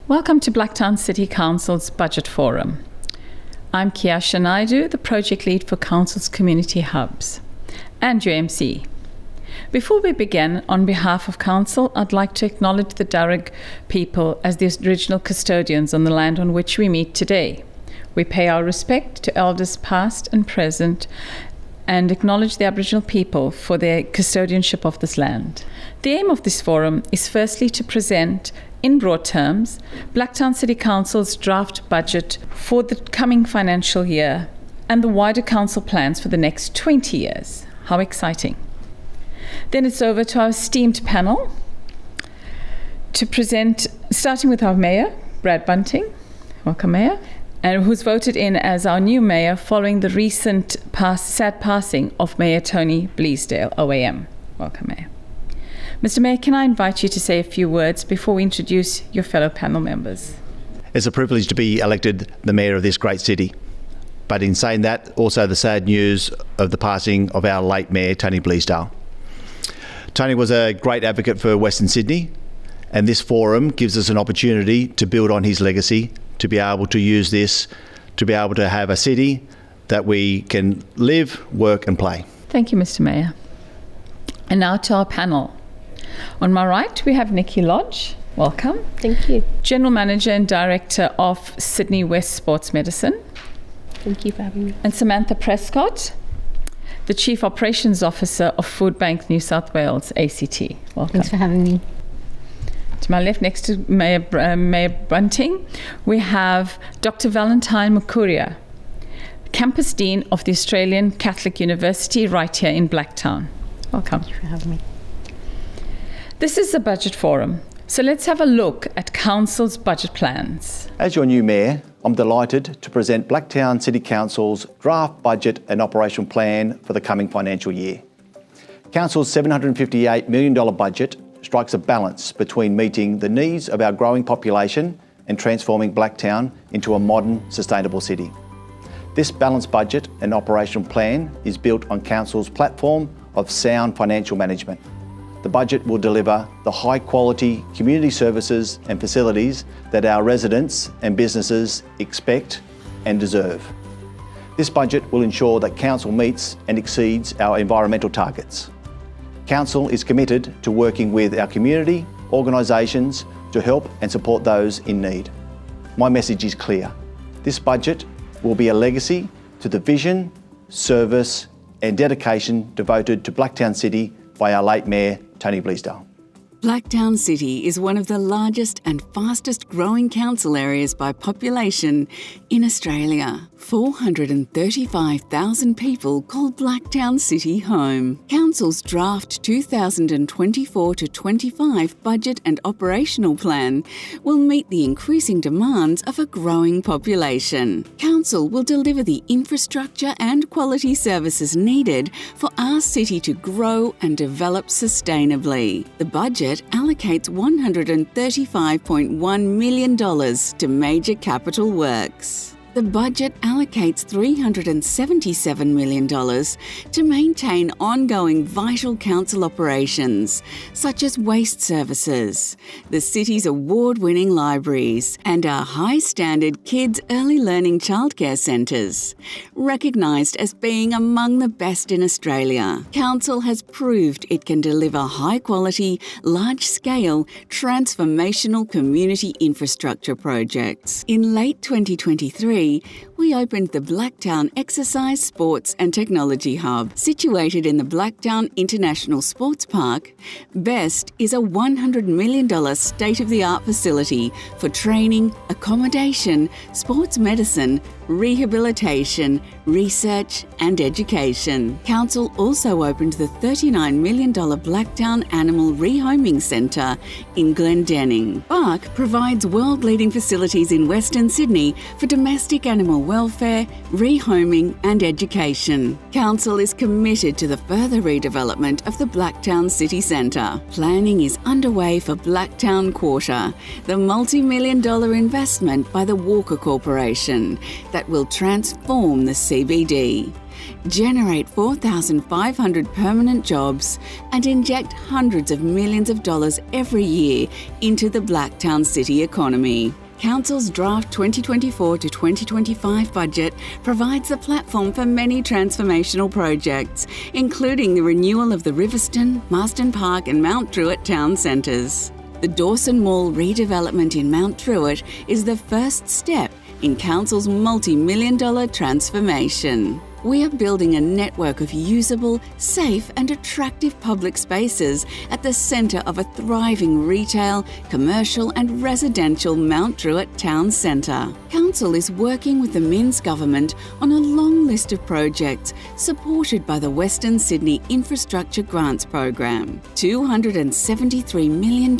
Welcome to Blacktown City Council's Budget Forum. I'm Kiasha Naidu, the Project Lead for Council's Community Hubs, and your MC. Before we begin, on behalf of Council, I'd like to acknowledge the Darug people as the original custodians on the land on which we meet today. We pay our respect to elders past and present and acknowledge the Aboriginal people for their custodianship of this land. The aim of this forum is firstly to present, in broad terms, Blacktown City Council's draft budget for the coming financial year and the wider council plans for the next 20 years. How exciting. Then it's over to our esteemed panel to present, starting with our Mayor, Brad Bunting. Welcome, Mayor. And who's voted in as our new Mayor following the recent sad passing of Mayor Tony Bleasdale, OAM. Welcome, Mayor. Mr. Mayor, can I invite you to say a few words before we introduce your fellow panel members? It's a privilege to be elected the Mayor of this great city. But in saying that, also the sad news of the passing of our late Mayor, Tony Bleasdale. Tony was a great advocate for Western Sydney, and this forum gives us an opportunity to build on his legacy, to be able to use this, to be able to have a city that we can live, work and play. Thank you, Mr. Mayor. And now to our panel. On my right, we have Nikki Lodge. Welcome. Thank you. General Manager and Director of Sydney West Sports Medicine. Thank you for having me. And Samantha Prescott, the Chief Operations Officer of Foodbank New South Wales, ACT. Welcome. Thanks for having me. To my left, next to Mayor Bunting, we have Dr. Valentine Mukuria, Campus Dean of the Australian Catholic University right here in Blacktown. Welcome. Thank you for having me. This is the Budget Forum, so let's have a look at Council's budget plans. As your new Mayor, I'm delighted to present Blacktown City Council's draft budget and operational plan for the coming financial year. Council's $758 million budget strikes a balance between meeting the needs of our growing population and transforming Blacktown into a modern, sustainable city. This balanced budget and operational plan is built on Council's platform of sound financial management. The budget will deliver the high-quality community services and facilities that our residents and businesses expect and deserve. This budget will ensure that Council meets and exceeds our environmental targets. Council is committed to working with our community, organisations to help and support those in need. My message is clear. This budget will be a legacy to the vision, service and dedication devoted to Blacktown City by our late Mayor, Tony Bleasdale. Blacktown City is one of the largest and fastest growing council areas by population in Australia. 435,000 people call Blacktown City home. Council's draft 2024-25 budget and operational plan will meet the increasing demands of a growing population. Council will deliver the infrastructure and quality services needed for our city to grow and develop sustainably. The budget allocates $135.1 million to major capital works. The budget allocates $377 million to maintain ongoing vital council operations, such as waste services, the city's award-winning libraries, and our high-standard kids' early learning childcare centres. Recognised as being among the best in Australia, Council has proved it can deliver high-quality, large-scale, transformational community infrastructure projects. In late 2023, we opened the Blacktown Exercise, Sports and Technology Hub. Situated in the Blacktown International Sports Park, BEST is a $100 million state-of-the-art facility for training, accommodation, sports medicine, rehabilitation, research and education. Council also opened the $39 million Blacktown Animal Rehoming Centre in Glendenning. BARC provides world-leading facilities in Western Sydney for domestic animal welfare, rehoming and education. Council is committed to the further redevelopment of the Blacktown City Centre. Planning is underway for Blacktown Quarter, the multi-million-dollar investment by the Walker Corporation that will transform the CBD. generate 4,500 permanent jobs, and inject hundreds of millions of dollars every year into the Blacktown City economy. Council's draft 2024 to 2025 budget provides a platform for many transformational projects, including the renewal of the Riverstone, Marsden Park and Mount Druitt town centres. The Dawson Mall redevelopment in Mount Druitt is the first step in Council's multi-million-dollar transformation. We are building a network of usable, safe and attractive public spaces at the centre of a thriving retail, commercial and residential Mount Druitt town centre. Council is working with the Minns government on a long list of projects supported by the Western Sydney Infrastructure Grants Program. $273 million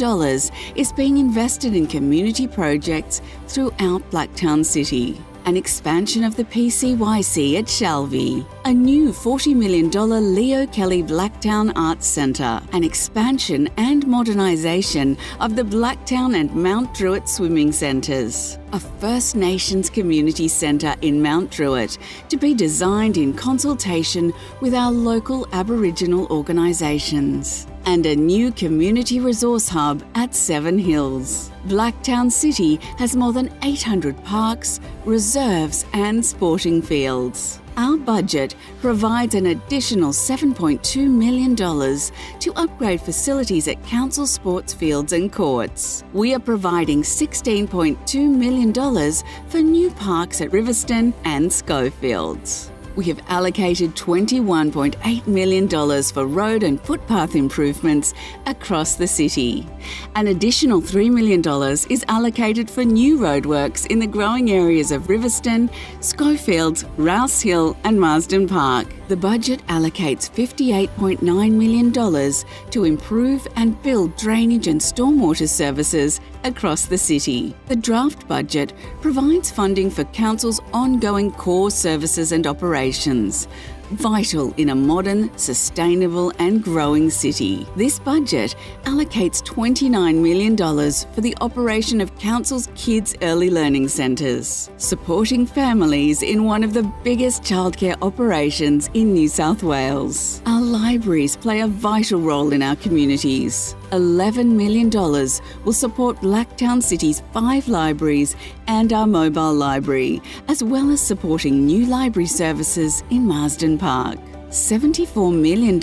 is being invested in community projects throughout Blacktown City. An expansion of the PCYC at Shalvey, a new $40 million Leo Kelly Blacktown Arts Centre, an expansion and modernisation of the Blacktown and Mount Druitt swimming centres, a First Nations community centre in Mount Druitt to be designed in consultation with our local Aboriginal organisations, and a new community resource hub at Seven Hills. Blacktown City has more than 800 parks, reserves and sporting fields. Our budget provides an additional $7.2 million to upgrade facilities at council sports fields and courts. We are providing $16.2 million for new parks at Riverstone and Schofields. We have allocated $21.8 million for road and footpath improvements across the city. An additional $3 million is allocated for new roadworks in the growing areas of Riverstone, Schofields, Rouse Hill and Marsden Park. The budget allocates $58.9 million to improve and build drainage and stormwater services across the city. The draft budget provides funding for Council's ongoing core services and operations, vital in a modern, sustainable and growing city. This budget allocates $29 million for the operation of Council's Kids Early Learning Centres, supporting families in one of the biggest childcare operations in New South Wales. Our libraries play a vital role in our communities. $11 million will support Blacktown City's 5 libraries and our mobile library, as well as supporting new library services in Marsden Park. $74 million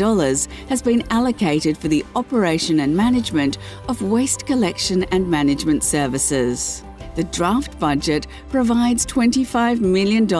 has been allocated for the operation and management of waste collection and management services. The draft budget provides $25 million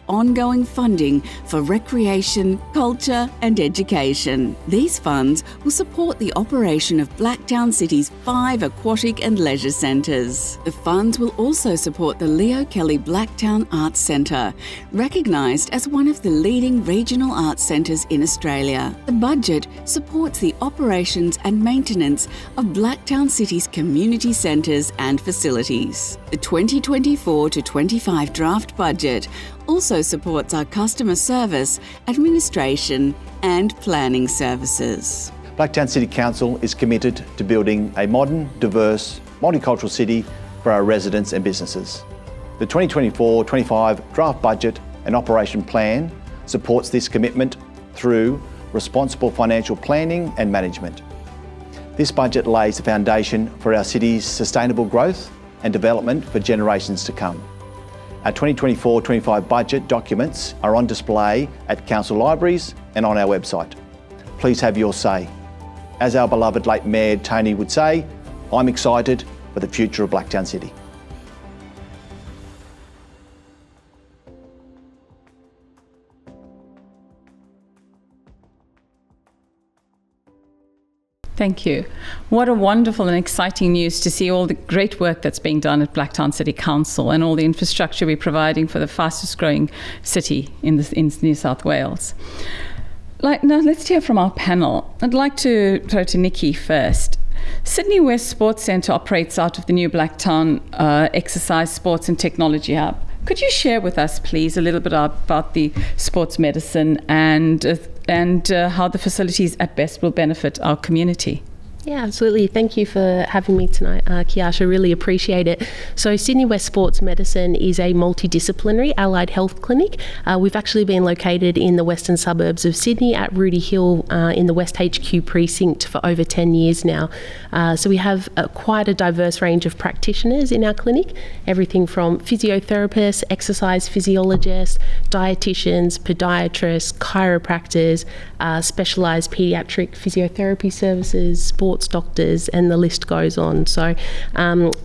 ongoing funding for recreation, culture and education. These funds will support the operation of Blacktown City's 5 aquatic and leisure centres. The funds will also support the Leo Kelly Blacktown Arts Centre, recognised as one of the leading regional arts centres in Australia. The budget supports the operations and maintenance of Blacktown City's community centres and facilities. The 2024 to 25 draft budget also supports our customer service, administration and planning services. Blacktown City Council is committed to building a modern, diverse, multicultural city for our residents and businesses. The 2024-25 draft budget and operation plan supports this commitment through responsible financial planning and management. This budget lays the foundation for our city's sustainable growth and development for generations to come. Our 2024-25 budget documents are on display at council libraries and on our website. Please have your say. As our beloved late Mayor Tony would say, I'm excited for the future of Blacktown City. Thank you. What a wonderful and exciting news to see all the great work that's being done at Blacktown City Council and all the infrastructure we're providing for the fastest growing city in New South Wales. Now let's hear from our panel. I'd like to throw to Nikki first. Sydney West Sports Centre operates out of the new Blacktown Exercise, Sports and Technology Hub. Could you share with us, please, a little bit about the sports medicine and how the facilities at best will benefit our community? Yeah, absolutely. Thank you for having me tonight, Kiasha. Really appreciate it. So Sydney West Sports Medicine is a multidisciplinary allied health clinic. We've actually been located in the western suburbs of Sydney at Rooty Hill in the West HQ precinct for over 10 years now. So we have quite a diverse range of practitioners in our clinic, everything from physiotherapists, exercise physiologists, dietitians, podiatrists, chiropractors, specialised paediatric physiotherapy services, sports doctors, and the list goes on. So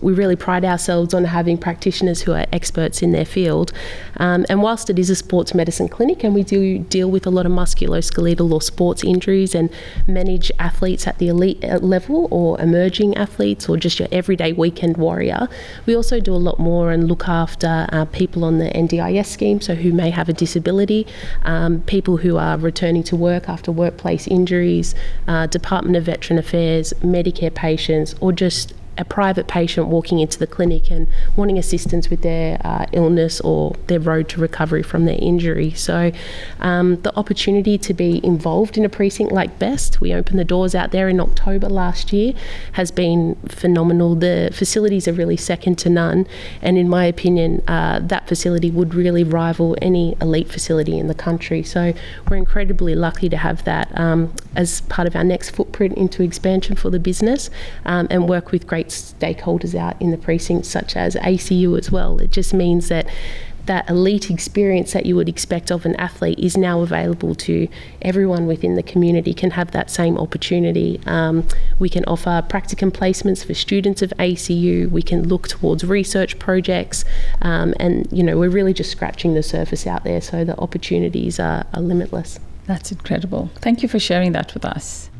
we really pride ourselves on having practitioners who are experts in their field. And whilst it is a sports medicine clinic and we do deal with a lot of musculoskeletal or sports injuries and manage athletes at the elite level or emerging athletes or just your everyday weekend warrior, we also do a lot more and look after people on the NDIS scheme, so who may have a disability, people who are returning to work after workplace injuries, Department of Veteran Affairs, Medicare patients, or just a private patient walking into the clinic and wanting assistance with their illness or their road to recovery from their injury. So the opportunity to be involved in a precinct like BEST, we opened the doors out there in October last year, has been phenomenal. The facilities are really second to none, and in my opinion that facility would really rival any elite facility in the country. So we're incredibly lucky to have that as part of our next footprint into expansion for the business, and work with great stakeholders out in the precinct such as ACU as well. It just means that that elite experience that you would expect of an athlete is now available to everyone within the community, can have that same opportunity. We can offer practicum placements for students of ACU. We can look towards research projects, and we're really just scratching the surface out there, so the opportunities are limitless. That's incredible. Thank you for sharing that with us.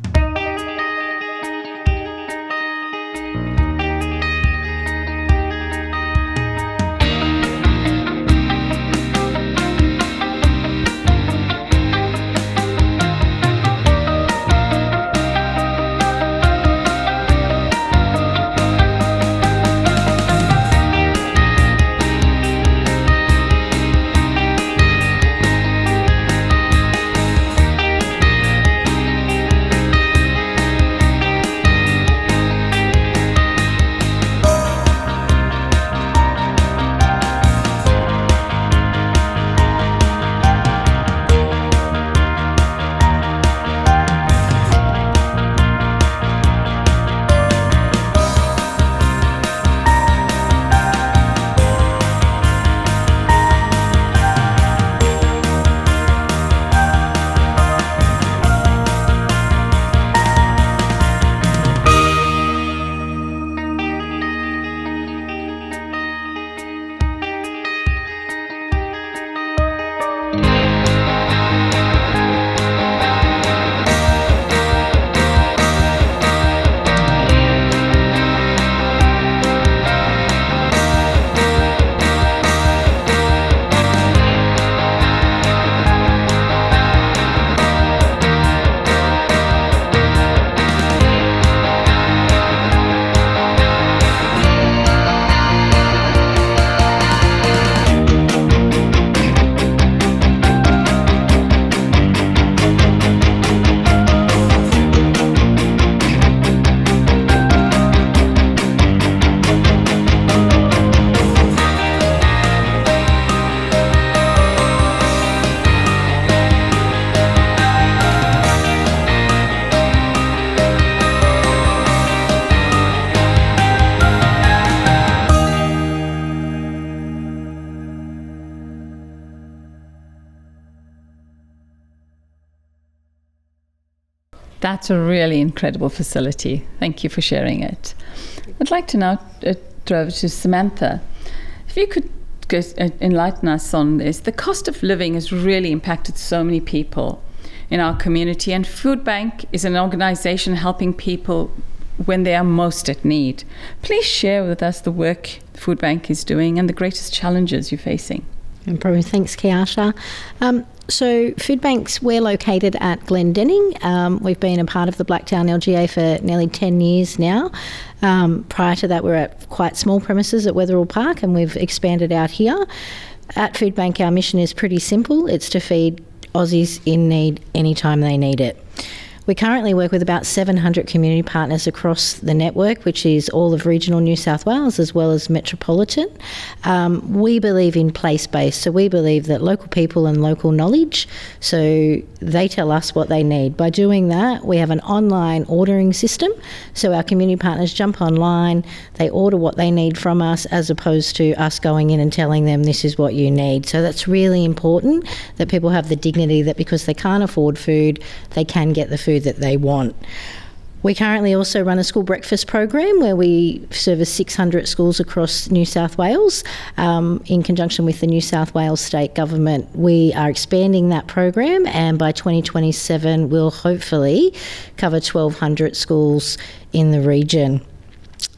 That's a really incredible facility. Thank you for sharing it. I'd like to now throw over to Samantha. If you could enlighten us on this. The cost of living has really impacted so many people in our community, and Foodbank is an organisation helping people when they are most at need. Please share with us the work Foodbank is doing and the greatest challenges you're facing. No problem. Thanks, Kiasha. So Foodbanks, we're located at Glendenning. We've been a part of the Blacktown LGA for nearly 10 years now. Prior to that, we were at quite small premises at Wetherill Park, and we've expanded out here. At Foodbank, our mission is pretty simple. It's to feed Aussies in need anytime they need it. We currently work with about 700 community partners across the network, which is all of regional New South Wales as well as metropolitan. We believe in place-based, so we believe that local people and local knowledge, so they tell us what they need. By doing that, we have an online ordering system, so our community partners jump online, they order what they need from us as opposed to us going in and telling them this is what you need. So that's really important, that people have the dignity that because they can't afford food, they can get the food that they want. We currently also run a school breakfast program where we service 600 schools across New South Wales. In conjunction with the New South Wales State Government, we are expanding that program, and by 2027 we'll hopefully cover 1,200 schools in the region.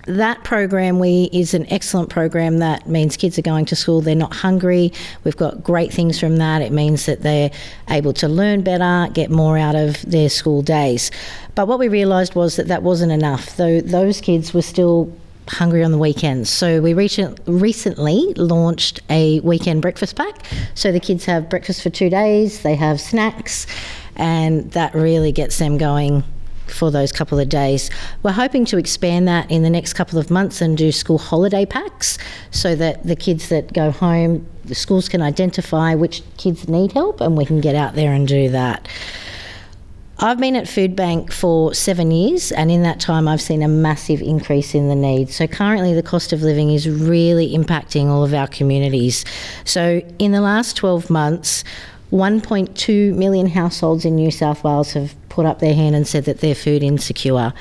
That program is an excellent program. That means kids are going to school, they're not hungry. We've got great things from that. It means that they're able to learn better, get more out of their school days. But what we realised was that wasn't enough. Those kids were still hungry on the weekends. So we recently launched a weekend breakfast pack. So the kids have breakfast for 2 days, they have snacks, and that really gets them going for those couple of days. We're hoping to expand that in the next couple of months and do school holiday packs so that the kids that go home, the schools can identify which kids need help and we can get out there and do that. I've been at Foodbank for 7 years, and in that time I've seen a massive increase in the needs. So currently the cost of living is really impacting all of our communities. So in the last 12 months, 1.2 million households in New South Wales have put up their hand and said that they're food insecure.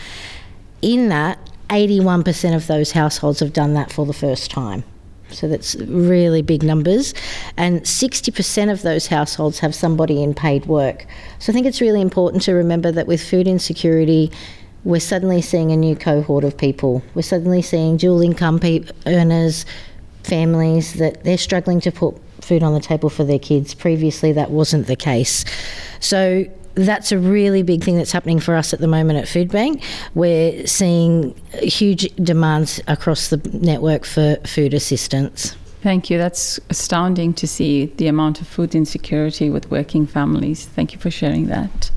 In that, 81% of those households have done that for the first time. So that's really big numbers. And 60% of those households have somebody in paid work. So I think it's really important to remember that with food insecurity, we're suddenly seeing a new cohort of people. We're suddenly seeing dual income earners, families, that they're struggling to put food on the table for their kids. Previously, that wasn't the case. So that's a really big thing that's happening for us at the moment at Foodbank. We're seeing huge demands across the network for food assistance. Thank you. That's astounding to see the amount of food insecurity with working families. Thank you for sharing that.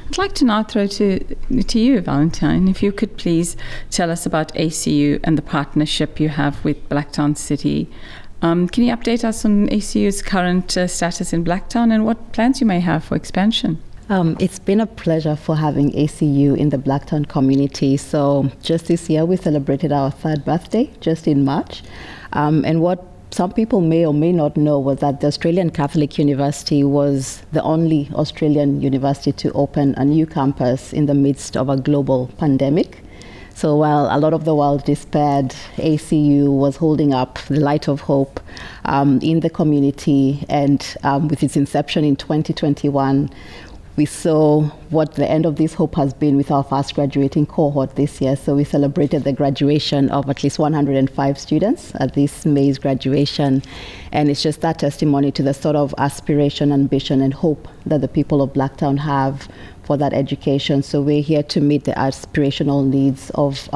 I'd like to now throw to you, Valentine, if you could please tell us about ACU and the partnership you have with Blacktown City. Can you update us on ACU's current status in Blacktown and what plans you may have for expansion? It's been a pleasure for having ACU in the Blacktown community. So just this year we celebrated our 3rd birthday just in March. And what some people may or may not know was that the Australian Catholic University was the only Australian university to open a new campus in the midst of a global pandemic. So while a lot of the world despaired, ACU was holding up the light of hope in the community. And with its inception in 2021, we saw what the end of this hope has been with our fast graduating cohort this year. So we celebrated the graduation of at least 105 students at this May's graduation. And it's just that testimony to the sort of aspiration, ambition, and hope that the people of Blacktown have for that education. So we're here to meet the aspirational needs of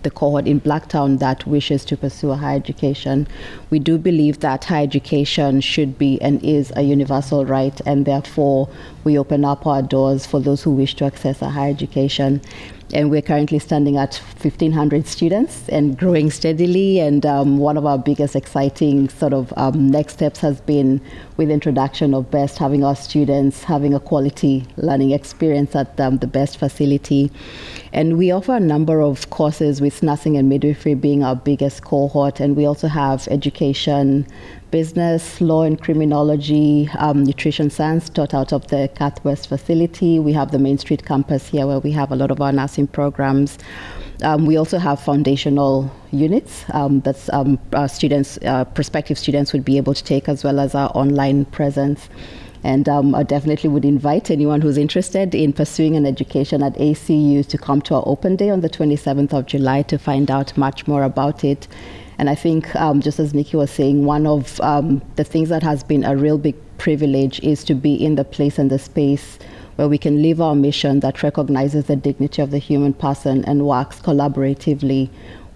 the cohort in Blacktown that wishes to pursue a higher education. We do believe that higher education should be and is a universal right, and therefore we open up our doors for those who wish to access a higher education. And we're currently standing at 1,500 students and growing steadily. And one of our biggest exciting sort of next steps has been with the introduction of BEST, having our students having a quality learning experience at the BEST facility. And we offer a number of courses, with nursing and midwifery being our biggest cohort. And we also have education, business, law and criminology, nutrition science taught out of the Cath West facility. We have the Main Street campus here where we have a lot of our nursing programs. We also have foundational units that our students, prospective students would be able to take, as well as our online presence. And I definitely would invite anyone who's interested in pursuing an education at ACU to come to our open day on the 27th of July to find out much more about it. And I think, just as Nikki was saying, one of the things that has been a real big privilege is to be in the place and the space where we can live our mission that recognizes the dignity of the human person and works collaboratively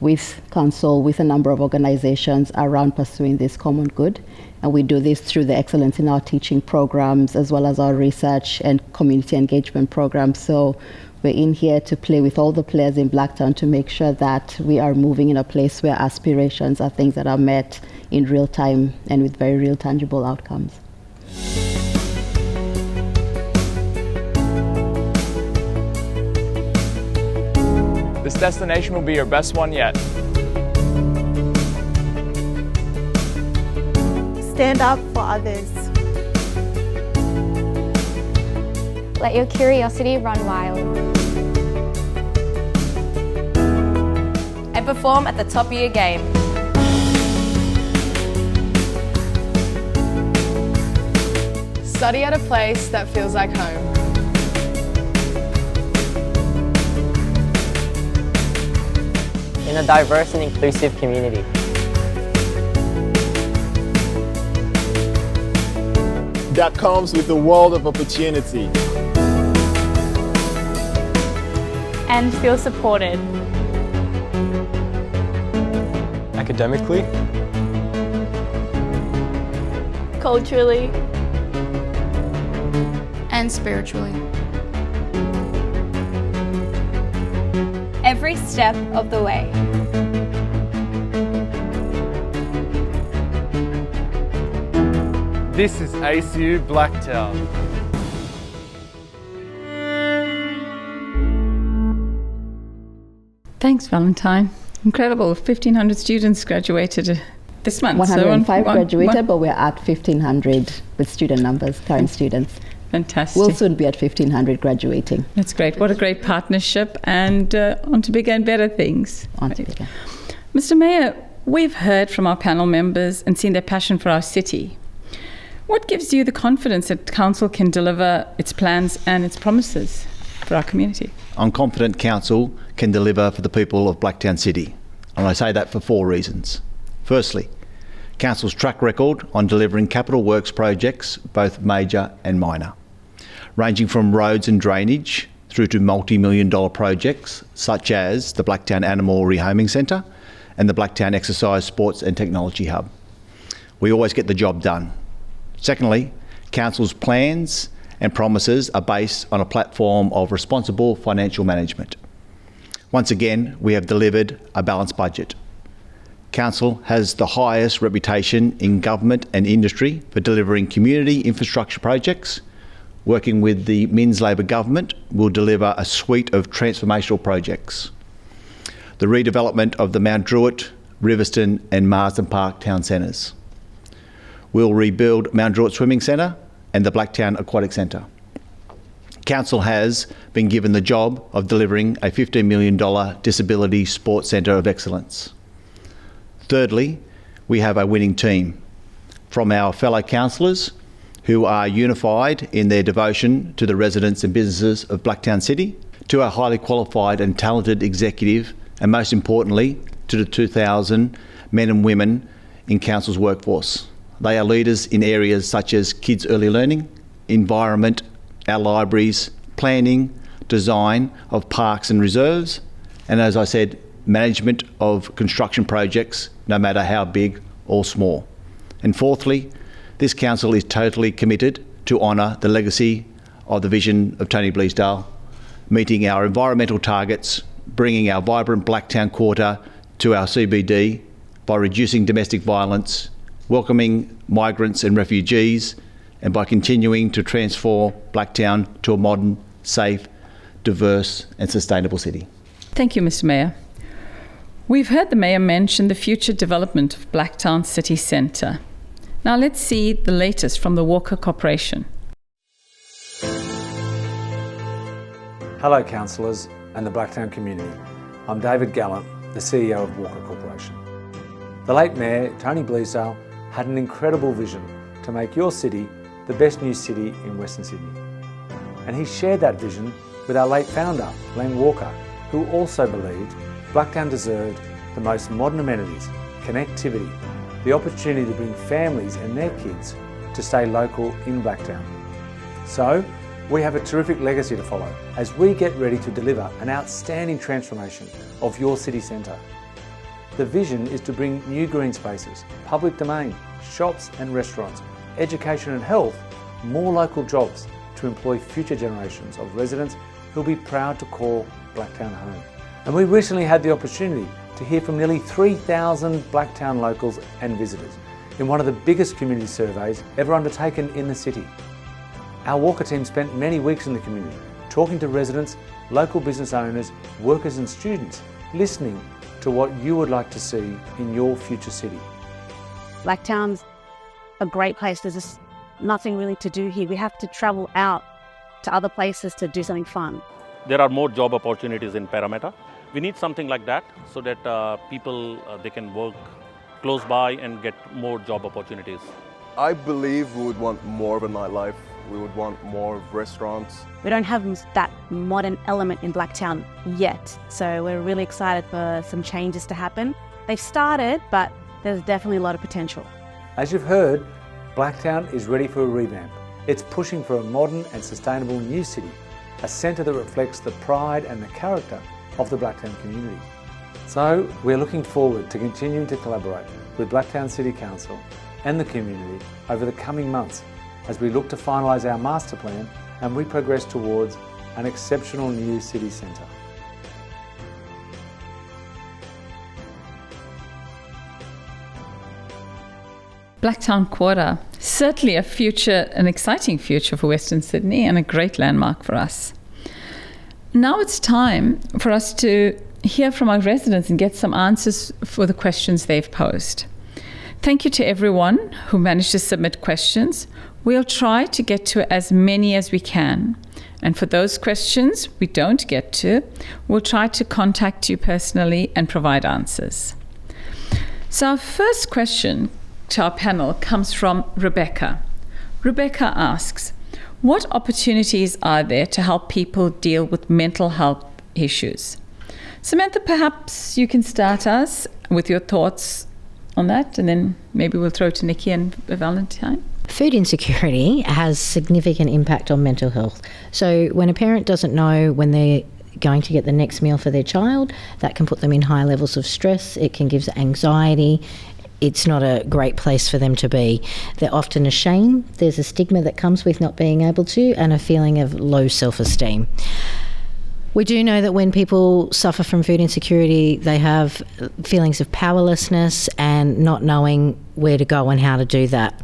with council, with a number of organizations around pursuing this common good. And we do this through the excellence in our teaching programs, as well as our research and community engagement programs. So we're in here to play with all the players in Blacktown to make sure that we are moving in a place where aspirations are things that are met in real time and with very real tangible outcomes. This destination will be your best one yet. Stand up for others. Let your curiosity run wild. And perform at the top of your game. Study at a place that feels like home. In a diverse and inclusive community. That comes with a world of opportunity. And feel supported. Academically. Culturally. And spiritually. Every step of the way. This is ACU Blacktown. Thanks, Valentine. Incredible. 1,500 students graduated this month. 105 graduated, but we're at 1,500 with student numbers, current students. Fantastic. We'll soon be at 1,500 graduating. That's great. What a great partnership, and on to bigger and better things. On to bigger. Mr. Mayor, we've heard from our panel members and seen their passion for our city. What gives you the confidence that Council can deliver its plans and its promises for our community? I'm confident Council can deliver for the people of Blacktown City, and I say that for 4 reasons. Firstly, Council's track record on delivering capital works projects, both major and minor, ranging from roads and drainage through to multi-million-dollar projects such as the Blacktown Animal Rehoming Centre and the Blacktown Exercise, Sports and Technology Hub. We always get the job done. Secondly, Council's plans and promises are based on a platform of responsible financial management. Once again, we have delivered a balanced budget. Council has the highest reputation in government and industry for delivering community infrastructure projects. Working with the Minns Labor government, will deliver a suite of transformational projects. The redevelopment of the Mount Druitt, Riverston and Marsden Park town centres. We'll rebuild Mount Druitt Swimming Centre and the Blacktown Aquatic Centre. Council has been given the job of delivering a $15 million Disability Sports Centre of Excellence. Thirdly, we have a winning team from our fellow councillors who are unified in their devotion to the residents and businesses of Blacktown City, to our highly qualified and talented executive, and most importantly, to the 2,000 men and women in Council's workforce. They are leaders in areas such as kids' early learning, environment, our libraries, planning, design of parks and reserves, and as I said, management of construction projects, no matter how big or small. And fourthly, this council is totally committed to honour the legacy of the vision of Tony Bleasdale, meeting our environmental targets, bringing our vibrant Blacktown Quarter to our CBD by reducing domestic violence, welcoming migrants and refugees, and by continuing to transform Blacktown to a modern, safe, diverse and sustainable city. Thank you, Mr. Mayor. We've heard the Mayor mention the future development of Blacktown City Centre. Now let's see the latest from the Walker Corporation. Hello councillors and the Blacktown community. I'm David Gallant, the CEO of Walker Corporation. The late Mayor, Tony Bleasdale, had an incredible vision to make your city the best new city in Western Sydney. And he shared that vision with our late founder, Len Walker, who also believed Blacktown deserved the most modern amenities, connectivity, the opportunity to bring families and their kids to stay local in Blacktown. So, we have a terrific legacy to follow as we get ready to deliver an outstanding transformation of your city centre. The vision is to bring new green spaces, public domain, shops and restaurants, education and health, more local jobs to employ future generations of residents who'll be proud to call Blacktown home. And we recently had the opportunity to hear from nearly 3,000 Blacktown locals and visitors in one of the biggest community surveys ever undertaken in the city. Our Walker team spent many weeks in the community, talking to residents, local business owners, workers and students, listening to what you would like to see in your future city. Blacktown's a great place. There's just nothing really to do here. We have to travel out to other places to do something fun. There are more job opportunities in Parramatta. We need something like that so that people they can work close by and get more job opportunities. I believe we would want more of a nightlife. We would want more restaurants. We don't have that modern element in Blacktown yet, so we're really excited for some changes to happen. They've started, but there's definitely a lot of potential. As you've heard, Blacktown is ready for a revamp. It's pushing for a modern and sustainable new city, a centre that reflects the pride and the character of the Blacktown community. So we're looking forward to continuing to collaborate with Blacktown City Council and the community over the coming months as we look to finalise our master plan and we progress towards an exceptional new city centre. Blacktown Quarter, certainly an exciting future for Western Sydney and a great landmark for us. Now it's time for us to hear from our residents and get some answers for the questions they've posed. Thank you to everyone who managed to submit questions. We'll try to get to as many as we can. And for those questions we don't get to, we'll try to contact you personally and provide answers. So our first question to our panel comes from Rebecca. Rebecca asks, what opportunities are there to help people deal with mental health issues? Samantha, perhaps you can start us with your thoughts on that, and then maybe we'll throw to Nikki and Valentine. Food insecurity has significant impact on mental health. So when a parent doesn't know when they're going to get the next meal for their child, that can put them in high levels of stress. It can give anxiety. It's not a great place for them to be. They're often ashamed. There's a stigma that comes with not being able to, and a feeling of low self-esteem. We do know that when people suffer from food insecurity, they have feelings of powerlessness and not knowing where to go and how to do that.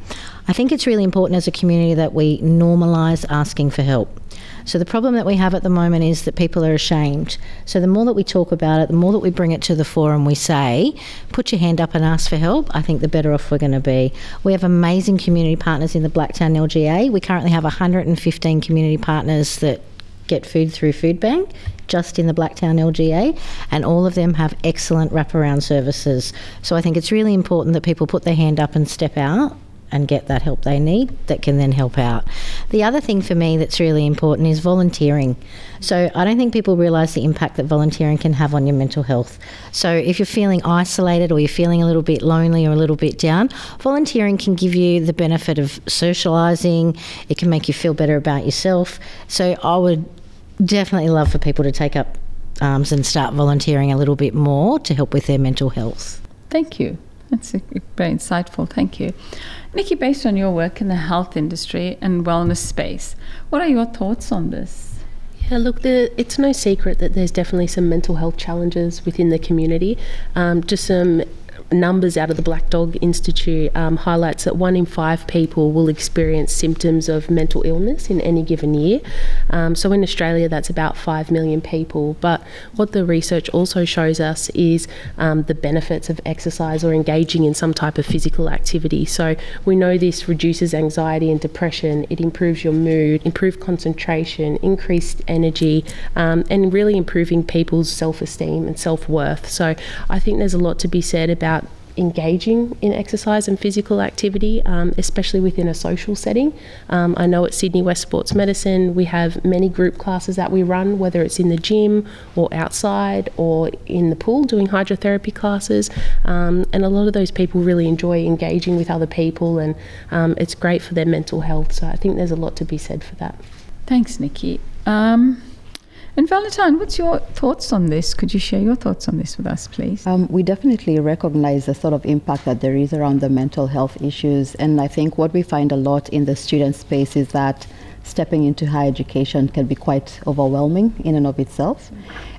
I think it's really important as a community that we normalise asking for help. So the problem that we have at the moment is that people are ashamed. So the more that we talk about it, the more that we bring it to the fore and we say, put your hand up and ask for help, I think the better off we're going to be. We have amazing community partners in the Blacktown LGA. We currently have 115 community partners that get food through Foodbank just in the Blacktown LGA, and all of them have excellent wraparound services. So I think it's really important that people put their hand up and step out and get that help they need that can then help out. The other thing for me that's really important is volunteering. So I don't think people realise the impact that volunteering can have on your mental health. So if you're feeling isolated or you're feeling a little bit lonely or a little bit down, volunteering can give you the benefit of socialising. It can make you feel better about yourself. So I would definitely love for people to take up arms and start volunteering a little bit more to help with their mental health. Thank you. That's very insightful. Thank you. Nikki, based on your work in the health industry and wellness space, what are your thoughts on this? Yeah, look, it's no secret that there's definitely some mental health challenges within the community. Just some numbers out of the Black Dog Institute highlights that 1 in 5 people will experience symptoms of mental illness in any given year. So in Australia, that's about 5 million people. But what the research also shows us is the benefits of exercise or engaging in some type of physical activity. So we know this reduces anxiety and depression. It improves your mood, improved concentration, increased energy, and really improving people's self-esteem and self-worth. So I think there's a lot to be said about engaging in exercise and physical activity, especially within a social setting. I know at Sydney West Sports Medicine we have many group classes that we run, whether it's in the gym or outside or in the pool doing hydrotherapy classes, and a lot of those people really enjoy engaging with other people, and it's great for their mental health. So I think there's a lot to be said for that. Thanks, Nikki. And Valentine, what's your thoughts on this? Could you share your thoughts on this with us, please? We definitely recognize the sort of impact that there is around the mental health issues. And I think what we find a lot in the student space is that stepping into higher education can be quite overwhelming in and of itself.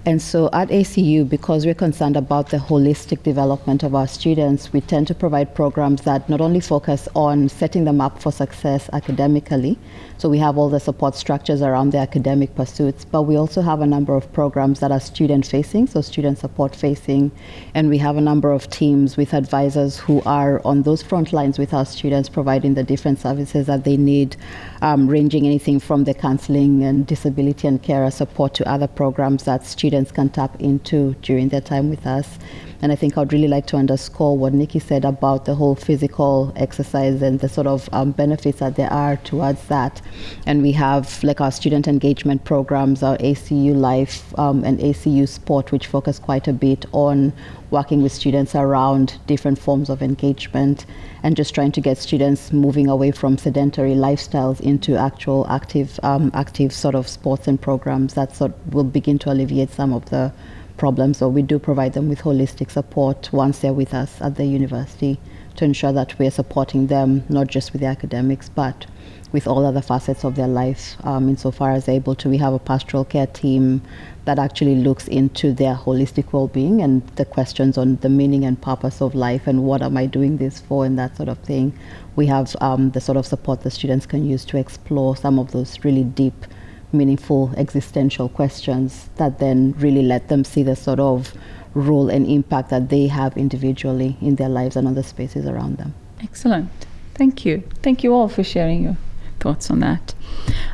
And so at ACU, because we're concerned about the holistic development of our students, we tend to provide programs that not only focus on setting them up for success academically, so we have all the support structures around their academic pursuits, but we also have a number of programs that are student-facing, so student support-facing, and we have a number of teams with advisors who are on those front lines with our students, providing the different services that they need, ranging anything from the counseling and disability and carer support to other programs that students can tap into during their time with us. And I think I'd really like to underscore what Nikki said about the whole physical exercise and the sort of benefits that there are towards that. And we have like our student engagement programs, our ACU Life and ACU Sport, which focus quite a bit on working with students around different forms of engagement and just trying to get students moving away from sedentary lifestyles into actual active sort of sports and programs that sort will begin to alleviate some of the problems. So we do provide them with holistic support once they're with us at the university to ensure that we're supporting them not just with the academics but with all other facets of their life insofar as they're able to. We have a pastoral care team that actually looks into their holistic well-being and the questions on the meaning and purpose of life and what am I doing this for and that sort of thing. We have the sort of support the students can use to explore some of those really deep, meaningful existential questions that then really let them see the sort of role and impact that they have individually in their lives and on the spaces around them. Excellent. Thank you. Thank you all for sharing your thoughts on that.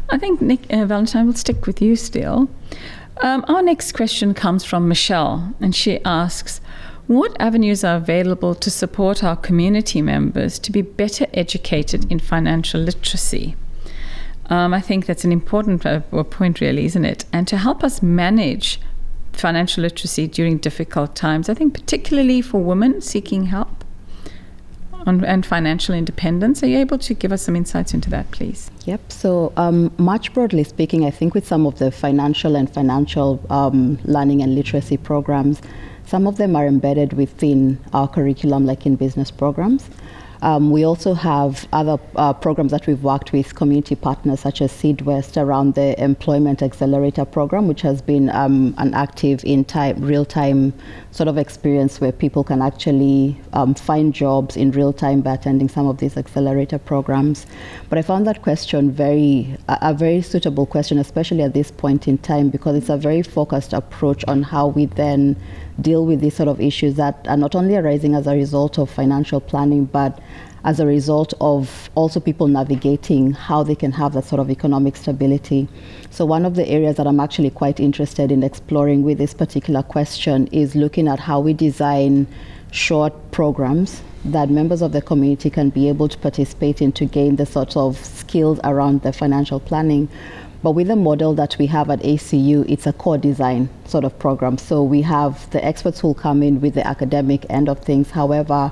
I think, Valentine, will stick with you still. Our next question comes from Michelle, and she asks, what avenues are available to support our community members to be better educated in financial literacy? I think that's an important point, really, isn't it? And to help us manage financial literacy during difficult times, I think particularly for women seeking help and financial independence. Are you able to give us some insights into that, please? Yep. So much broadly speaking, I think with some of the financial learning and literacy programs, some of them are embedded within our curriculum, like in business programs. We also have other programs that we've worked with community partners such as Seed West around the Employment Accelerator program, which has been an active real-time sort of experience where people can actually find jobs in real time by attending some of these accelerator programs. But I found that question a very suitable question, especially at this point in time, because it's a very focused approach on how we then deal with these sort of issues that are not only arising as a result of financial planning, but as a result of also people navigating how they can have that sort of economic stability. So one of the areas that I'm actually quite interested in exploring with this particular question is looking at how we design short programs that members of the community can be able to participate in to gain the sort of skills around the financial planning. But with the model that we have at ACU, it's a core design sort of program. So we have the experts who will come in with the academic end of things. However,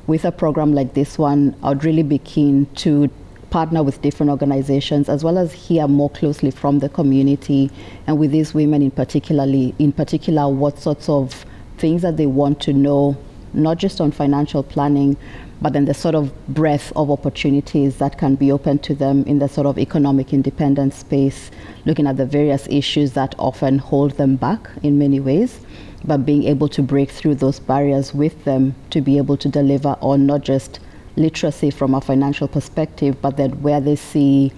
with a program like this one, I'd really be keen to partner with different organizations as well as hear more closely from the community and with these women in particular, what sorts of things that they want to know, not just on financial planning, but then the sort of breadth of opportunities that can be open to them in the sort of economic independence space, looking at the various issues that often hold them back in many ways, but being able to break through those barriers with them to be able to deliver on not just literacy from a financial perspective, but then where they see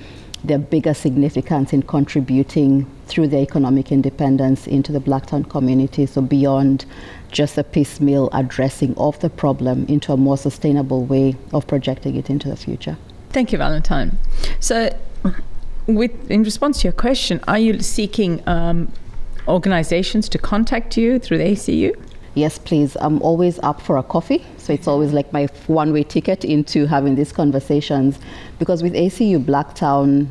their bigger significance in contributing through their economic independence into the Blacktown community. So beyond just a piecemeal addressing of the problem into a more sustainable way of projecting it into the future. Thank you, Valentine. So in response to your question, are you seeking organizations to contact you through the ACU? Yes, please. I'm always up for a coffee. So it's always like my one-way ticket into having these conversations. Because with ACU Blacktown,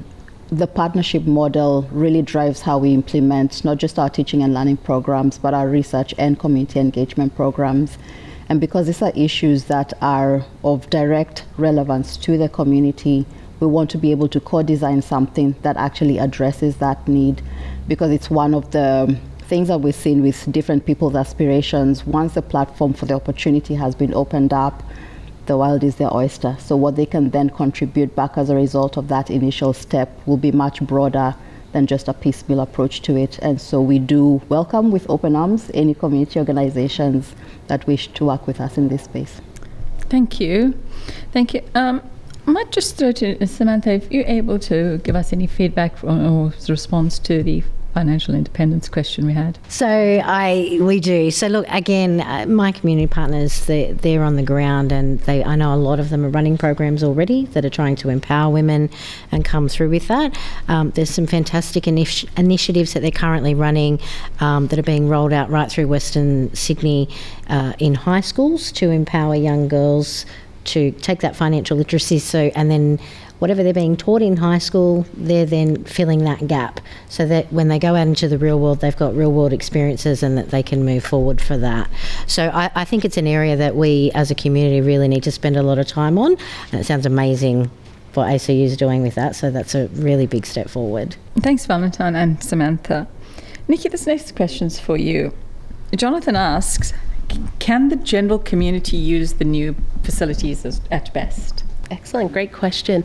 the partnership model really drives how we implement not just our teaching and learning programs, but our research and community engagement programs. And because these are issues that are of direct relevance to the community, we want to be able to co-design something that actually addresses that need, because it's one of the things that we've seen with different people's aspirations. Once the platform for the opportunity has been opened up, the world is their oyster. So what they can then contribute back as a result of that initial step will be much broader than just a piecemeal approach to it. And so we do welcome with open arms any community organizations that wish to work with us in this space. Thank you. Thank you. I might just throw to Samantha, if you're able to give us any feedback or response to the financial independence question we had. So we do. So look, again, my community partners, they're on the ground, and I know a lot of them are running programs already that are trying to empower women and come through with that. There's some fantastic initiatives that they're currently running that are being rolled out right through Western Sydney in high schools to empower young girls to take that financial literacy. And then whatever they're being taught in high school, they're then filling that gap so that when they go out into the real world, they've got real world experiences and that they can move forward for that. So I think it's an area that we as a community really need to spend a lot of time on, and it sounds amazing what ACU is doing with that, so that's a really big step forward. Thanks, Valentine and Samantha. Nikki, this next question's for you. Jonathan asks, can the general community use the new facilities at best? Excellent, great question.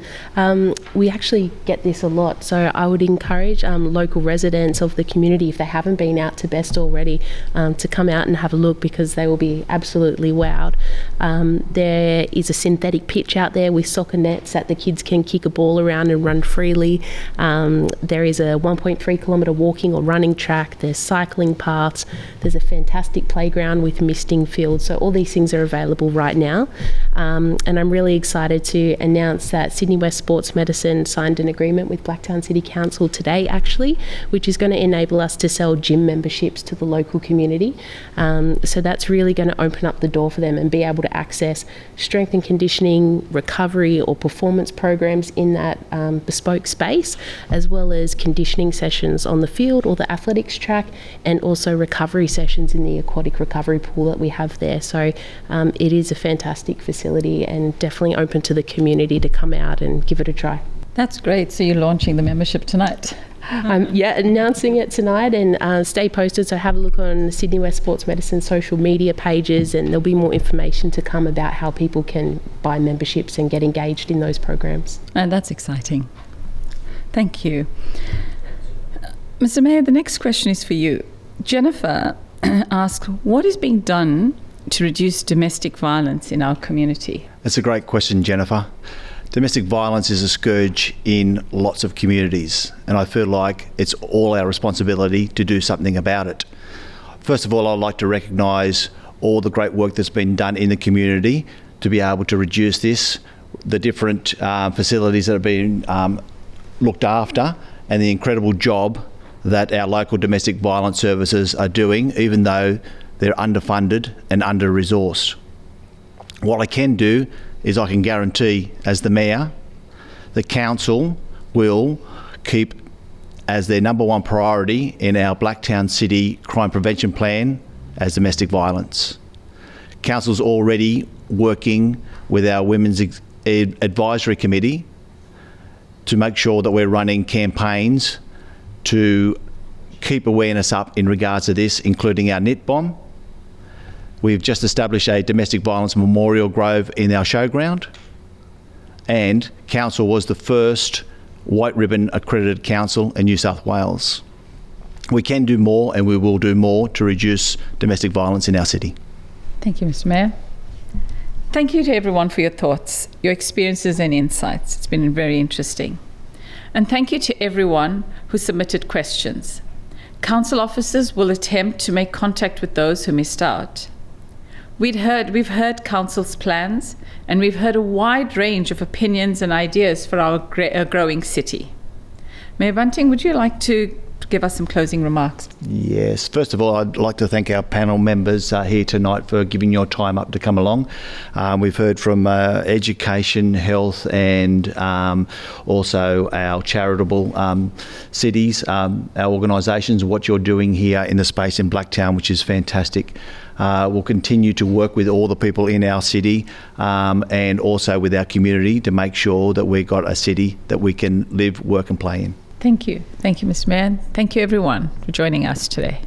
We actually get this a lot, so I would encourage local residents of the community, if they haven't been out to Best already, to come out and have a look, because they will be absolutely wowed. There is a synthetic pitch out there with soccer nets that the kids can kick a ball around and run freely. There is a 1.3 kilometre walking or running track. There's cycling paths. There's a fantastic playground with misting fields. So all these things are available right now. And I'm really excited to announce that Sydney West Sports Medicine signed an agreement with Blacktown City Council today, actually, which is going to enable us to sell gym memberships to the local community. So that's really going to open up the door for them and be able to access strength and conditioning, recovery or performance programs in that bespoke space, as well as conditioning sessions on the field or the athletics track, and also recovery sessions in the aquatic recovery pool that we have there. So it is a fantastic facility and definitely open to the community to come out and give it a try. That's great. So you're launching the membership tonight? Yeah, announcing it tonight, and stay posted. So have a look on the Sydney West Sports Medicine social media pages, and there'll be more information to come about how people can buy memberships and get engaged in those programs. And that's exciting. Thank you. Mr. Mayor, the next question is for you. Jennifer asks, what is being done to reduce domestic violence in our community? That's a great question, Jennifer. Domestic violence is a scourge in lots of communities, and I feel like it's all our responsibility to do something about it. First of all, I'd like to recognise all the great work that's been done in the community to be able to reduce this, the different facilities that have been looked after, and the incredible job that our local domestic violence services are doing, even though they're underfunded and under-resourced. What I can do is I can guarantee, as the Mayor, the Council will keep as their number one priority in our Blacktown City crime prevention plan as domestic violence. Council's already working with our Women's Advisory Committee to make sure that we're running campaigns to keep awareness up in regards to this, including our knit bomb. We've just established a domestic violence memorial grove in our showground, and Council was the first white ribbon accredited council in New South Wales. We can do more, and we will do more to reduce domestic violence in our city. Thank you, Mr. Mayor. Thank you to everyone for your thoughts, your experiences and insights. It's been very interesting. And thank you to everyone who submitted questions. Council officers will attempt to make contact with those who missed out. We've heard Council's plans, and we've heard a wide range of opinions and ideas for our growing city. Mayor Bunting, would you like to give us some closing remarks. Yes, first of all, I'd like to thank our panel members here tonight for giving your time up to come along. We've heard from education, health, and also our charitable cities, our organisations, what you're doing here in the space in Blacktown, which is fantastic. We'll continue to work with all the people in our city and also with our community to make sure that we've got a city that we can live, work and play in. Thank you. Thank you, Mr. Mayor. Thank you, everyone, for joining us today.